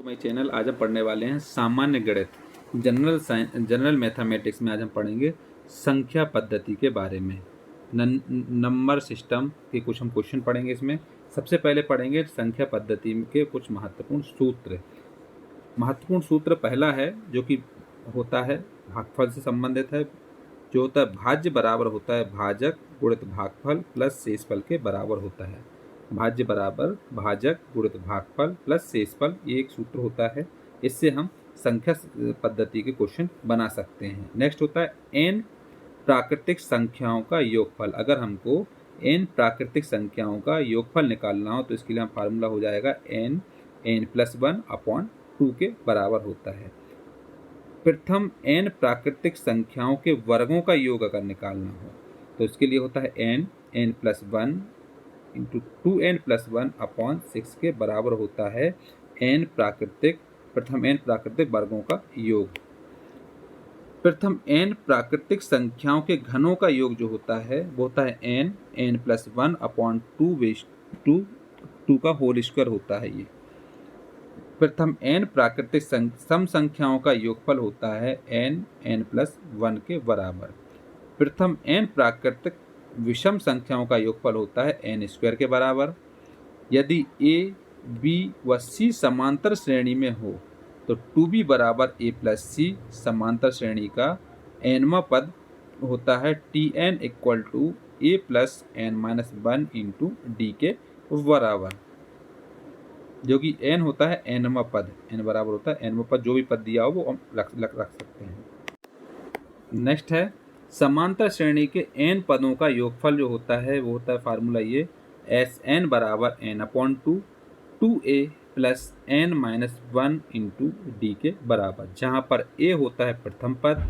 My channel. आज हम पढ़ने वाले हैं सामान्य गणित, जनरल मैथमेटिक्स में। आज हम पढ़ेंगे संख्या पद्धति के बारे में। नंबर सिस्टम के कुछ हम क्वेश्चन पढ़ेंगे इसमें। सबसे पहले पढ़ेंगे संख्या पद्धति के कुछ महत्वपूर्ण सूत्र। महत्वपूर्ण सूत्र पहला है जो कि होता है भागफल से संबंधित है, जो होता है भाज्य बराबर होता है भाजक गुणित भागफल प्लस शेषफल के बराबर होता है। भाज्य बराबर भाजक गुणित भागफल प्लस शेषफल, ये एक सूत्र होता है। इससे हम संख्या पद्धति के क्वेश्चन बना सकते हैं। नेक्स्ट होता है n प्राकृतिक संख्याओं का योगफल। अगर हमको n प्राकृतिक संख्याओं का योगफल निकालना हो तो इसके लिए हम फार्मूला हो जाएगा n+1/2 के बराबर होता है। प्रथम n प्राकृतिक संख्याओं के वर्गों का योग अगर निकालना हो तो इसके लिए होता है n+1 इंटू 2n+1/6 के बराबर होता है प्रथम n प्राकृतिक वर्गों का योग। प्रथम n प्राकृतिक संख्याओं के घनों का योग जो होता है वो होता है n+1/2 का होल स्क्वायर होता है। ये प्रथम n प्राकृतिक सम संख्याओं का योगफल होता है n+1 के बराबर। प्रथम n प्राकृतिक विषम संख्याओं का योगफल होता है n² के बराबर। यदि a, b व c समांतर श्रेणी में हो तो 2b बराबर a+c समांतर श्रेणी का nवां पद होता है tn = a+n-1 इंटू d के बराबर, जो कि n होता है nवां पद। n बराबर होता है nवां पद, जो भी पद दिया हो वो हम रख सकते हैं। नेक्स्ट है समांतर श्रेणी के n पदों का योगफल जो होता है वो होता है फार्मूला ये Sn बराबर n/2 2a + n-1 into D के बराबर, जहाँ पर a होता है प्रथम पद,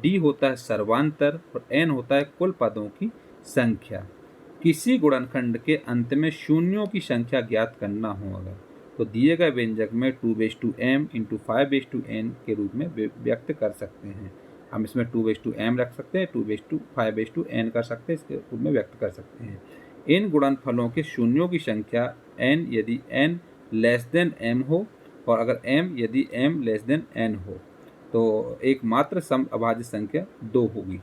d होता है सर्वांतर और n होता है कुल पदों की संख्या। किसी गुणनखंड के अंत में शून्यों की संख्या ज्ञात करना हो अगर तो दिए गए व्यंजक में 2m इंटू 5n के रूप में व्यक्त कर सकते हैं। हम इसमें 2m रख सकते हैं, 2/5n कर सकते हैं, इसके रूप में व्यक्त कर सकते हैं। इन गुणनफलों के शून्यों की संख्या n यदि n m हो और अगर यदि m n हो तो एकमात्र सम अभाज्य संख्या 2 होगी।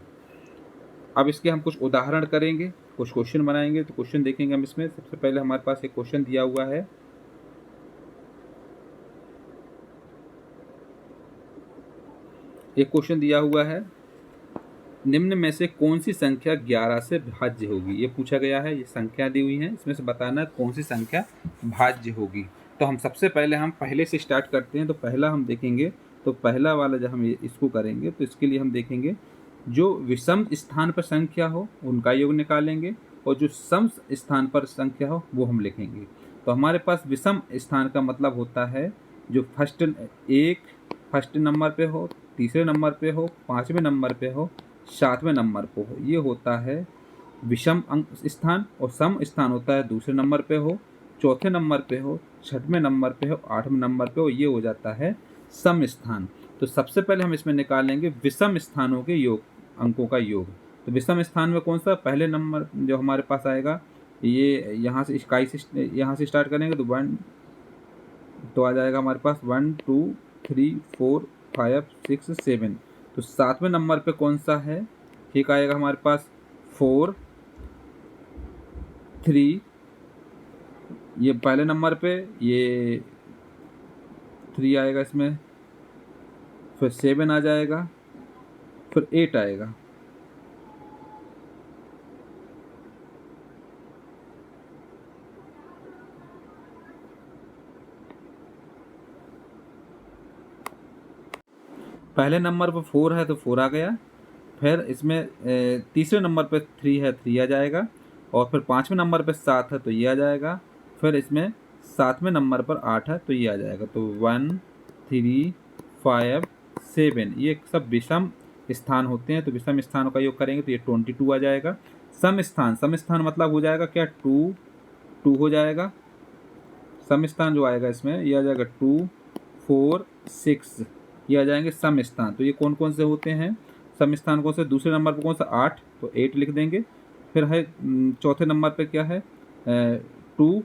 अब इसके हम कुछ उदाहरण करेंगे, कुछ क्वेश्चन बनाएंगे। तो क्वेश्चन देखेंगे हम इसमें। सबसे पहले हमारे पास एक क्वेश्चन दिया हुआ है। एक क्वेश्चन दिया हुआ है, निम्न में से कौन सी संख्या 11 से भाज्य होगी। ये पूछा गया है, ये संख्या दी हुई है, इसमें से बताना कौन सी संख्या भाज्य होगी। तो हम सबसे पहले हम पहले से स्टार्ट करते हैं। तो पहला हम देखेंगे, तो पहला वाला जब हम इसको करेंगे तो इसके लिए हम देखेंगे जो विषम स्थान पर संख्या हो उनका योग निकालेंगे और जो सम स्थान पर संख्या हो वो हम लिखेंगे। तो हमारे पास विषम स्थान का मतलब होता है जो फर्स्ट नंबर पे हो, तीसरे नंबर पे हो, 5वें नंबर पे हो, 7वें नंबर पे हो, ये होता है विषम स्थान। और सम स्थान होता है दूसरे नंबर पे हो, चौथे नंबर पे हो, 6वें नंबर पे हो, 8वें नंबर पे हो, ये हो जाता है सम स्थान। तो सबसे पहले हम इसमें निकालेंगे विषम स्थानों के योग, अंकों का योग। तो विषम स्थान में कौन सा पहले नंबर जो हमारे पास आएगा, ये यहाँ से इकाई से यहाँ से स्टार्ट करेंगे तो 1 तो आ जाएगा हमारे पास 1 2 3 4 5 6 7। तो 7वें नंबर पे कौन सा है, ठीक आएगा हमारे पास 4 3, ये पहले नंबर पे ये 3 आएगा इसमें, फिर 7 आ जाएगा, फिर 8 आएगा। पहले नंबर पर 4 है तो 4 आ गया, फिर इसमें तीसरे नंबर पर 3 है, 3 आ जाएगा, और फिर 5वें नंबर पर 7 है तो ये आ जाएगा, फिर इसमें 7वें नंबर पर 8 है तो ये आ जाएगा। तो 1 3 5 7 ये सब विषम स्थान होते हैं। तो विषम स्थानों का योग करेंगे तो ये 22 आ जाएगा। सम स्थान मतलब हो जाएगा क्या, 2 हो जाएगा। सम स्थान जो आएगा इसमें ये आ जाएगा 2 4 6, ये आ जाएंगे सम स्थान। तो ये कौन कौन से होते हैं सम स्थान, कौन से, दूसरे नंबर पर कौन सा 8 तो 8 लिख देंगे। फिर है चौथे नंबर पे क्या है 2,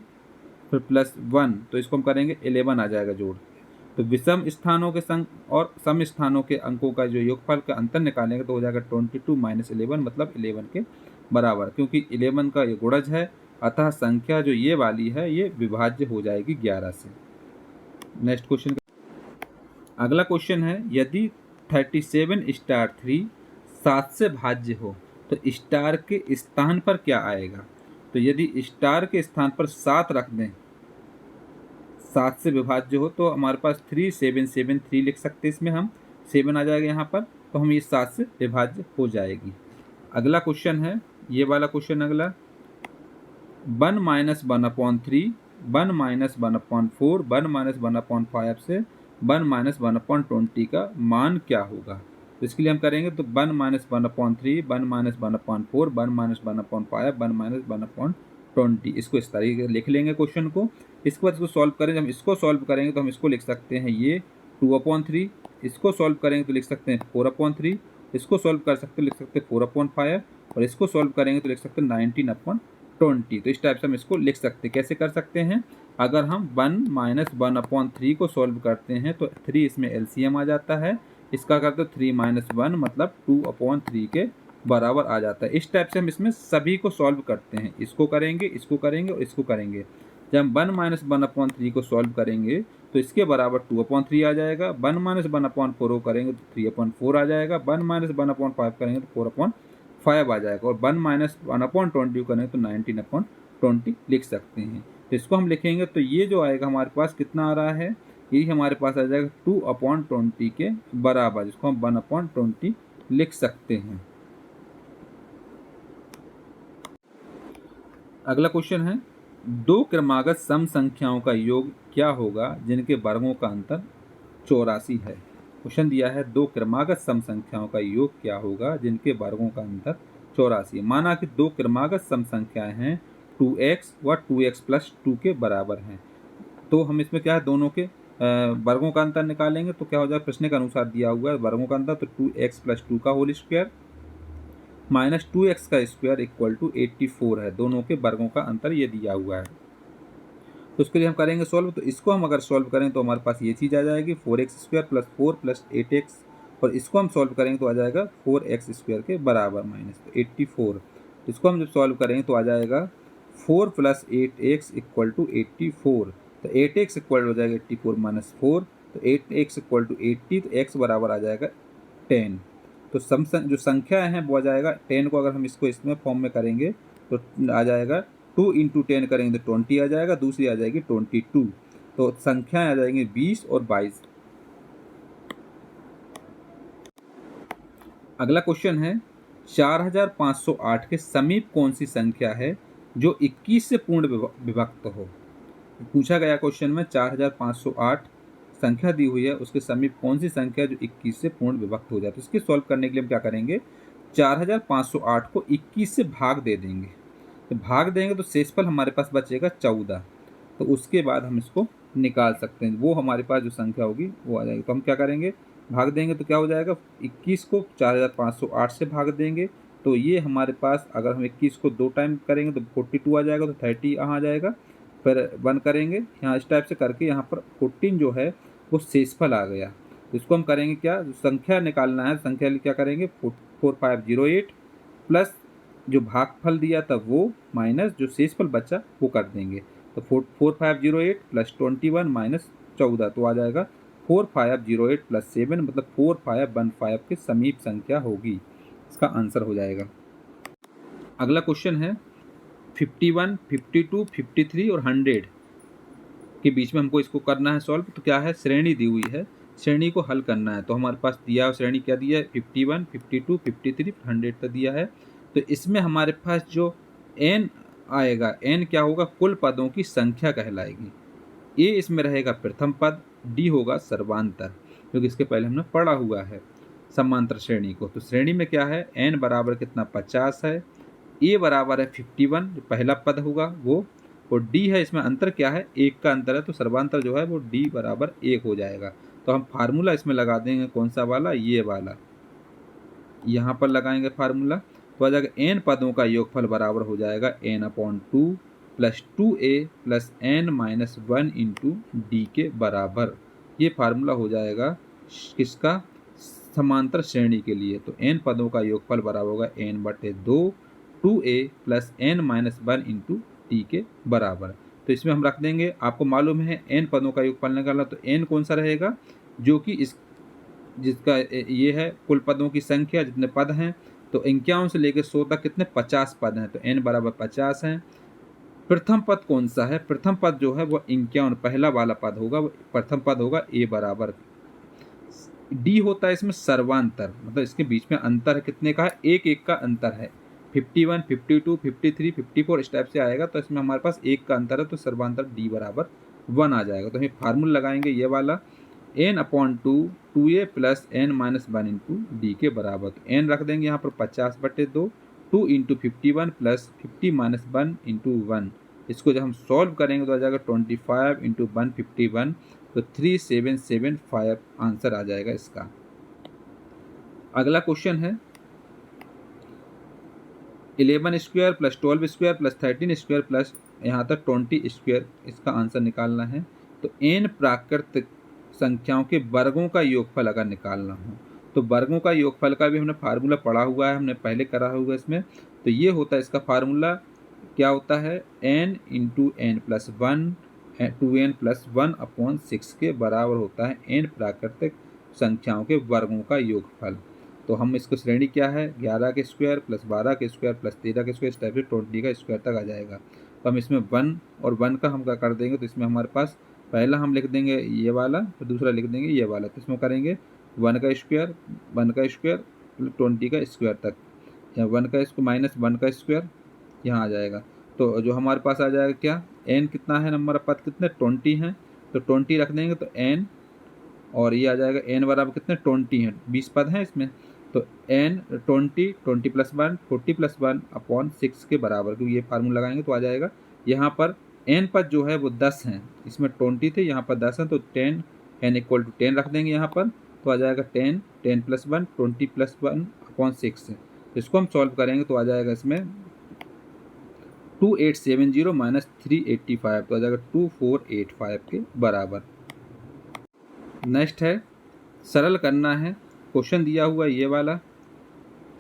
फिर +1 तो इसको हम करेंगे 11 आ जाएगा जोड़। तो विषम स्थानों के संग और सम स्थानों के अंकों का जो योगफल का अंतर निकालेंगे तो हो जाएगा 22 माइनस 11 मतलब 11 के बराबर, क्योंकि 11 का ये गुणज है, अतः संख्या जो ये वाली है ये विभाज्य हो जाएगी 11 से। नेक्स्ट क्वेश्चन, अगला क्वेश्चन है यदि 37 स्टार 3 7 से भाज्य हो तो स्टार के स्थान पर क्या आएगा। तो यदि स्टार के स्थान पर 7 रख दें, 7 से विभाज्य हो, तो हमारे पास 3 7 7 3 लिख सकते हैं, इसमें हम 7 आ जाएगा यहाँ पर, तो हम ये 7 से विभाज्य हो जाएगी। अगला क्वेश्चन है ये वाला क्वेश्चन, अगला 1 माइनस 1/3 1 माइनस 1/4 1 माइनस 1/5 से 1 माइनस 1/20 का मान क्या होगा। तो इसके लिए हम करेंगे तो 1 माइनस 1/3 1 माइनस 1/4 1 माइनस 1/5 1 माइनस 1/20, इसको इस तरीके से लिख लेंगे क्वेश्चन को। इसके बाद इसको सॉल्व करें, जब हम इसको सॉल्व करेंगे तो हम इसको लिख सकते हैं ये 2/3, इसको सॉल्व करेंगे तो लिख सकते हैं 4/3, इसको सॉल्व कर सकते लिख सकते हैं 4/5, और इसको सॉल्व करेंगे तो लिख सकते हैं 19/20। तो इस टाइप से हम इसको लिख सकते हैं। कैसे कर सकते हैं, अगर हम 1 माइनस 1/3 को सॉल्व करते हैं तो 3 इसमें एलसीएम आ जाता है, इसका करते 3 माइनस 1 मतलब 2/3 के बराबर आ जाता है। इस टाइप से हम इसमें सभी को सॉल्व करते हैं, इसको करेंगे, इसको करेंगे और इसको करेंगे। जब हम 1 माइनस 1/3 को सॉल्व करेंगे तो इसके बराबर 2/3 आ जाएगा, 1 माइनस 1/4 को करेंगे तो 3/4 आ जाएगा, 1 माइनस 1/5 करेंगे तो 4/5 आ जाएगा, और 1 माइनस 1/20 करेंगे तो 19/20 लिख सकते हैं। तो इसको हम लिखेंगे तो ये जो आएगा हमारे पास कितना आ रहा है, यही हमारे पास आ जाएगा 2/20 के बराबर, जिसको हम 1/20 लिख सकते हैं। अगला क्वेश्चन है दो क्रमागत सम संख्याओं का योग क्या होगा जिनके वर्गों का अंतर 84 है। क्वेश्चन दिया है दो क्रमागत सम संख्याओं का योग क्या होगा जिनके वर्गों का अंतर 84। माना कि दो क्रमागत सम संख्याएं हैं 2x व 2x प्लस 2 के बराबर हैं, तो हम इसमें क्या है दोनों के वर्गों का अंतर निकालेंगे। तो क्या हो जाएगा, प्रश्न के अनुसार दिया हुआ है वर्गों का अंतर, तो 2x प्लस 2 का होल स्क्वायर माइनस 2x का स्क्वायर इक्वल टू 84 है, दोनों के वर्गों का अंतर ये दिया हुआ है। तो उसके लिए हम करेंगे सॉल्व, तो इसको हम अगर सॉल्व करें तो हमारे पास ये चीज़ आ जाएगी 4x square plus 4 plus 8x, और इसको हम सॉल्व करेंगे तो आ जाएगा 4x स्क्वायर के बराबर माइनस 84। इसको हम जब सॉल्व करेंगे तो आ जाएगा 4 प्लस 8x इक्वल टू 84, तो 8x इक्वल हो जाएगा 84 माइनस 4, तो 8x इक्वल टू 80, तो x बराबर आ जाएगा 10। तो जो संख्या है वो आ जाएगा 10 को अगर हम इसको इसमें फॉर्म में करेंगे तो आ जाएगा 2 इंटू 10 करेंगे तो 20 आ जाएगा, दूसरी आ जाएगी 22, तो संख्याएं आ जाएंगी 20 और 22। अगला क्वेश्चन है 4508 के समीप कौन सी संख्या है जो 21 से पूर्ण विभक्त हो। पूछा गया क्वेश्चन में 4508 संख्या दी हुई है, उसके समीप कौन सी संख्या जो 21 से पूर्ण विभक्त हो जाए। तो इसके सॉल्व करने के लिए हम क्या करेंगे, 4508 को 21 से भाग दे देंगे, तो भाग देंगे तो शेषफल हमारे पास बचेगा 14, तो उसके बाद हम इसको निकाल सकते हैं, वो हमारे पास जो संख्या होगी वो आ जाएगी। तो हम क्या करेंगे, भाग देंगे तो क्या हो जाएगा, 21 को 4508 से भाग देंगे, तो ये हमारे पास अगर हम 21 को 2 टाइम करेंगे तो 42 आ जाएगा, तो 30 यहाँ आ जाएगा, फिर 1 करेंगे यहाँ इस टाइप से करके, यहाँ पर 14 जो है वो शेषफल आ गया। तो इसको हम करेंगे क्या, जो संख्या निकालना है संख्या क्या करेंगे 4508 प्लस जो भागफल दिया था वो माइनस जो शेषफल बचा वो कर देंगे, तो 4508 प्लस 21 माइनस 14, तो आ जाएगा 4508 प्लस 7 मतलब 4515 के समीप संख्या होगी, इसका आंसर हो जाएगा। अगला क्वेश्चन है 51, 52, 53 और 100 के बीच में हमको इसको करना है सॉल्व। तो क्या है, श्रेणी दी हुई है, श्रेणी को हल करना है। तो हमारे पास दिया श्रेणी क्या दिया है 51, 52, 53, 100 तक दिया है। तो इसमें हमारे पास जो n आएगा, n क्या होगा, कुल पदों की संख्या कहलाएगी। a इसमें रहेगा प्रथम पद, d होगा सर्वांतर, क्योंकि इसके पहले हमने पढ़ा हुआ है समांतर श्रेणी को। तो श्रेणी में क्या है, n बराबर कितना 50 है, a बराबर है 51 जो पहला पद होगा वो, और d है इसमें अंतर क्या है, 1 का अंतर है, तो सर्वांतर जो है वो d बराबर 1 हो जाएगा। तो हम फार्मूला इसमें लगा देंगे, कौन सा वाला, ये वाला, यहाँ पर लगाएंगे फार्मूला, तो आ जाएगा n पदों का योगफल बराबर हो जाएगा n/2 plus 2a plus n-1 into D के बराबर। ये फार्मूला हो जाएगा किसका, समांतर श्रेणी के लिए। तो n पदों का योगफल बराबर होगा n/2 2a plus n-1 into t के बराबर। तो इसमें हम रख देंगे, आपको मालूम है n पदों का योगफल निकालना, तो n कौन सा रहेगा, जो कि इस जिसका ये है कुल पदों की संख्या, जितने पद हैं। तो 51 से लेकर 100 तक कितने 50 पद हैं, तो n बराबर 50 हैं। प्रथम पद कौन सा है, प्रथम पद जो है वो 51 पहला वाला पद होगा, वो प्रथम पद होगा a बराबर। डी होता है इसमें सर्वांतर, मतलब इसके बीच में अंतर है, कितने का है, एक एक का अंतर है। 51, 52, 53, 54 इस टाइप से आएगा, तो इसमें हमारे पास एक का अंतर है, तो सर्वांतर डी बराबर 1 आ जाएगा। तो हम फार्मूला लगाएंगे ये वाला, n/2 2a plus n-1 into D के बराबर। तो n रख देंगे यहाँ पर 50/2, 2 इंटू 51 प्लस 50-1 इंटू 1। इसको जब हम सॉल्व करेंगे तो आ जाएगा 25 इंटू 151, तो 3775 आंसर आ जाएगा इसका। अगला क्वेश्चन है 11 square plus 12 square plus 13 square plus यहाँ तक 20 स्क्वायर, इसका आंसर निकालना है। तो n प्राकृतिक संख्याओं के वर्गों का योगफल अगर निकालना हो, तो वर्गों का योगफल का भी हमने फार्मूला पढ़ा हुआ है, हमने पहले करा हुआ इसमें। तो ये होता है इसका फार्मूला, क्या होता है, n into n plus 1 2n plus 1/6 के बराबर होता है n प्राकृतिक संख्याओं के वर्गों का योगफल। तो हम इसको श्रेणी क्या है, 11 के स्क्वायर प्लस 12 के स्क्वायर प्लस 13 के स्क्वायर, इस टाइप से 20 का स्क्वायर तक आ जाएगा। तो हम इसमें 1 और 1 का हम क्या कर देंगे, तो इसमें हमारे पास पहला हम लिख देंगे ये वाला, फिर दूसरा लिख देंगे ये वाला। तो इसमें करेंगे 1 का स्क्वायर 20 का स्क्वायर तक, या 1 का इसको माइनस 1 का स्क्वायर यहाँ आ जाएगा। तो जो हमारे पास आ जाएगा क्या, n कितना है, नंबर पद कितने 20 हैं, तो 20 रख देंगे, तो n और ये आ जाएगा n बराबर कितने 20 हैं, 20 पद हैं इसमें। तो n 20 प्लस 1 40 प्लस 1/6 के बराबर, क्योंकि ये फार्मूला लगाएंगे तो आ जाएगा। यहाँ पर n पद जो है वो 10 हैं, इसमें 20 थे, यहाँ पर 10 हैं, तो 10 n इक्वल टू 10 रख देंगे यहाँ पर, तो आ जाएगा 10 प्लस 1 20 प्लस 1/6। तो इसको हम सॉल्व करेंगे तो आ जाएगा इसमें 2870 माइनस 385, तो आ जाएगा 2485 के बराबर। नेक्स्ट है सरल करना है, क्वेश्चन दिया हुआ ये वाला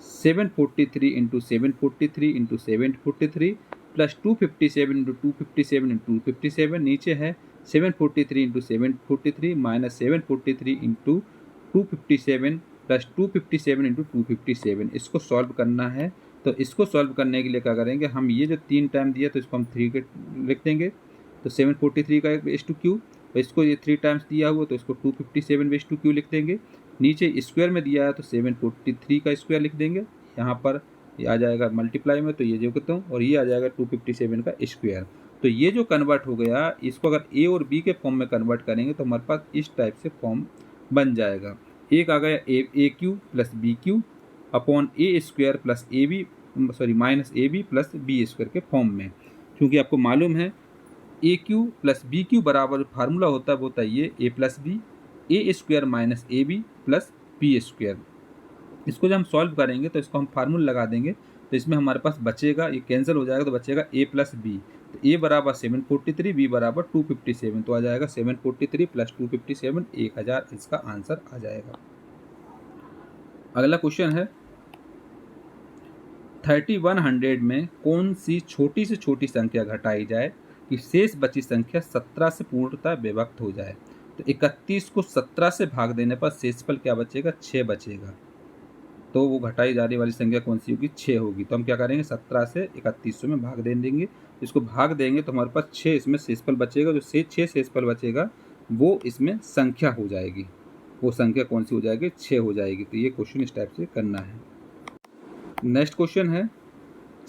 743 into 743 into 743 plus 257 into 257 into 257, नीचे है 743 into 743 minus 743 into 257 plus 257 into 257। इसको सॉल्व करना है। तो इसको सॉल्व करने के लिए क्या करेंगे, हम ये जो 3 टाइम दिया तो इसको हम 3 के लिख देंगे। तो 743 का बेस टू क्यू, तो इसको ये 3 टाइम्स दिया हुआ तो इसको 257 बेस टू क्यू लिख देंगे। नीचे स्क्वायर में दिया है तो 743 का स्क्वायर लिख देंगे, यहाँ पर ये आ जाएगा मल्टीप्लाई में, तो ये जो करता हूँ, और ये आ जाएगा 257 का स्क्वायर। तो ये जो कन्वर्ट हो गया, इसको अगर ए और बी के फॉर्म में कन्वर्ट करेंगे तो हमारे पास इस टाइप से फॉर्म बन जाएगा। एक आ गया a cube plus b cube upon a square plus a b minus a b plus b square के फॉर्म में। क्योंकि आपको मालूम है a cube plus b cube बराबर फार्मूला होता है वो होता है ये a plus b a square minus a b plus b square. इसको जब हम सॉल्व करेंगे तो इसको हम फार्मूला लगा देंगे, तो इसमें हमारे पास बचेगा, ये कैंसिल हो जाएगा, तो बचेगा ए प्लस बी। तो ए बराबर 743, बी बराबर 257, तो आ जाएगा 743 प्लस 257 1000, इसका आंसर आ जाएगा। अगला क्वेश्चन है 3100 में कौन सी छोटी से छोटी संख्या घटाई जाए कि शेष बची संख्या 17 से पूर्णतः विभक्त हो जाए। तो 31 को 17 से भाग देने पर शेषफल क्या बचेगा, 6 बचेगा। तो वो घटाई जाने वाली संख्या कौन सी होगी, 6 होगी। तो हम क्या करेंगे, 17 से 31 में भाग दे देंगे। इसको भाग देंगे तो हमारे पास 6 इसमें शेषफल बचेगा। जो 6 शेषफल बचेगा वो इसमें संख्या हो जाएगी। वो संख्या कौन सी हो जाएगी, 6 हो जाएगी। तो ये क्वेश्चन इस टाइप से करना है। नेक्स्ट क्वेश्चन है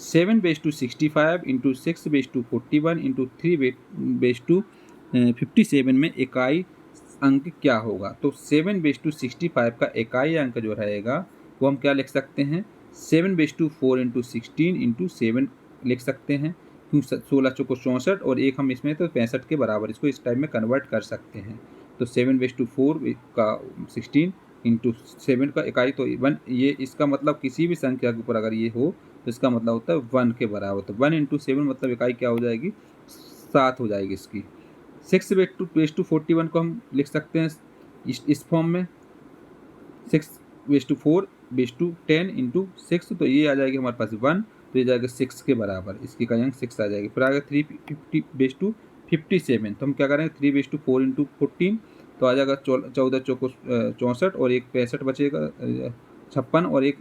7/65 इंटू 6/41 इंटू 3/57 में इकाई अंक क्या होगा। तो 7/65 का इकाई अंक जो रहेगा वो हम क्या लिख सकते हैं, 7/4 इंटू 16 इंटू 7 लिख सकते हैं, क्यों 16 चौको 64 और एक हम इसमें तो 65 के बराबर, इसको इस टाइप में कन्वर्ट कर सकते हैं। तो 7/4 का 16 इंटू 7 का इकाई तो 1, ये इसका मतलब किसी भी संख्या के ऊपर अगर ये हो तो इसका मतलब होता है 1 के बराबर। तो 1 इंटू 7 मतलब इकाई क्या हो जाएगी, 7 हो जाएगी इसकी। 6 बेस टू 41 को हम लिख सकते हैं इस फॉर्म में 6/4 बेस टू 10 इंटू 6, तो ये आ जाएगी हमारे पास 1, तो ये जाएगा 6 के बराबर, इसकी इकाइयाँ 6 आ जाएगी। फिर आगे 350 बेस टू 57, तो हम क्या करेंगे 3/4 इंटू 14, तो आ जाएगा 14 चौको 64 और एक 65 बचेगा 56 और एक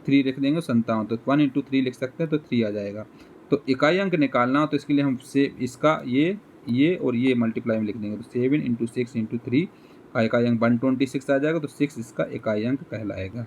3 लिख देंगे 57, तो 1 इंटू 3 लिख सकते हैं, तो 3 आ जाएगा। तो इकाई अंक निकालना हो तो इसके लिए हम से इसका ये और ये मल्टीप्लाई में लिख देंगे, तो 7 इंटू 6 इंटू 3 का इकाई अंक 126 आ जाएगा, तो 6 इसका इकाई अंक कहलाएगा।